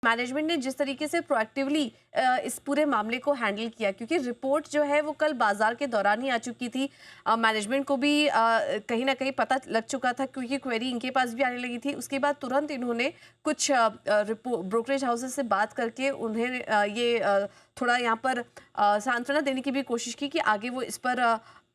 Management ने जिस तरीके से प्रोएक्टिवली इस पूरे मामले को हैंडल किया, क्योंकि रिपोर्ट जो है वो कल बाजार के दौरान ही आ चुकी थी। मैनेजमेंट को भी कहीं ना कहीं पता लग चुका था, क्योंकि क्वेरी इनके पास भी आने लगी थी। उसके बाद तुरंत इन्होंने कुछ ब्रोकरेज हाउसेस से बात करके उन्हें थोड़ा यहाँ पर सांत्वना देने की भी कोशिश की कि आगे वो इस पर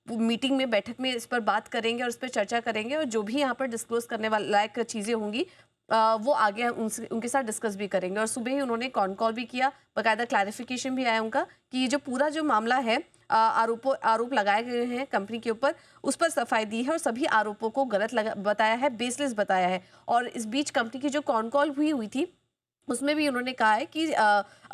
मीटिंग में, बैठक में इस पर बात करेंगे और इस पर चर्चा करेंगे, और जो भी यहाँ पर डिस्क्लोज करने वाला लायक चीज़ें होंगी वो आगे उनके साथ डिस्कस भी करेंगे। और सुबह ही उन्होंने कॉन कॉल भी किया, बाकायदा क्लैरिफिकेशन भी आया उनका कि ये जो पूरा जो मामला है, आरोप लगाए गए हैं कंपनी के ऊपर, उस पर सफाई दी है और सभी आरोपों को गलत बताया है, बेसलेस बताया है। और इस बीच कंपनी की जो कॉन कॉल हुई थी उसमें भी उन्होंने कहा है कि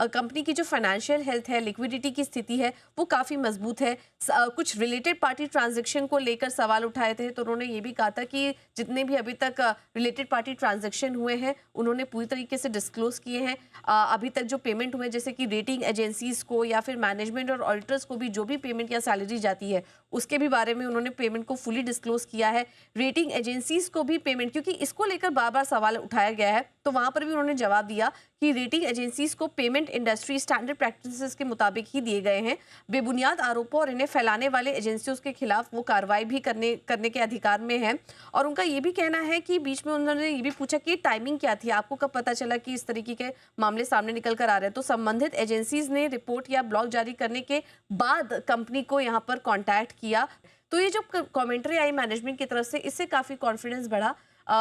कंपनी की जो फाइनेंशियल हेल्थ है, लिक्विडिटी की स्थिति है, वो काफ़ी मजबूत है। कुछ रिलेटेड पार्टी ट्रांजैक्शन को लेकर सवाल उठाए थे, तो उन्होंने ये भी कहा था कि जितने भी अभी तक रिलेटेड पार्टी ट्रांजैक्शन हुए हैं उन्होंने पूरी तरीके से डिस्क्लोज किए हैं। अभी तक जो पेमेंट हुए, जैसे कि रेटिंग एजेंसीज को या फिर मैनेजमेंट और ऑडिटर्स को भी जो भी पेमेंट या सैलरी जाती है उसके भी बारे में उन्होंने पेमेंट को फुली डिस्क्लोज किया है। रेटिंग एजेंसीज को भी पेमेंट, क्योंकि इसको लेकर बार बार सवाल उठाया गया है, तो वहां पर भी उन्होंने जवाब दिया कि रेटिंग एजेंसीज को पेमेंट इंडस्ट्री स्टैंडर्ड प्रैक्टिसेस के मुताबिक ही दिए गए हैं। बेबुनियाद आरोपों और इन्हें फैलाने वाले एजेंसियों के खिलाफ वो कार्रवाई भी करने के अधिकार में है। और उनका ये भी कहना है कि बीच में उन्होंने ये भी पूछा कि टाइमिंग क्या थी, आपको कब पता चला कि इस तरीके के मामले सामने निकल कर आ रहे हैं। तो संबंधित एजेंसीज ने रिपोर्ट या ब्लॉग जारी करने के बाद कंपनी को यहाँ पर कॉन्टैक्ट किया। तो ये जो कमेंट्री आई मैनेजमेंट की तरफ से, इससे काफ़ी कॉन्फिडेंस बढ़ा।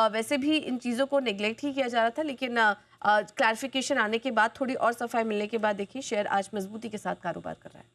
वैसे भी इन चीज़ों को नेग्लेक्ट ही किया जा रहा था, लेकिन क्लैरिफिकेशन आने के बाद, थोड़ी और सफाई मिलने के बाद देखिए शेयर आज मजबूती के साथ कारोबार कर रहा है।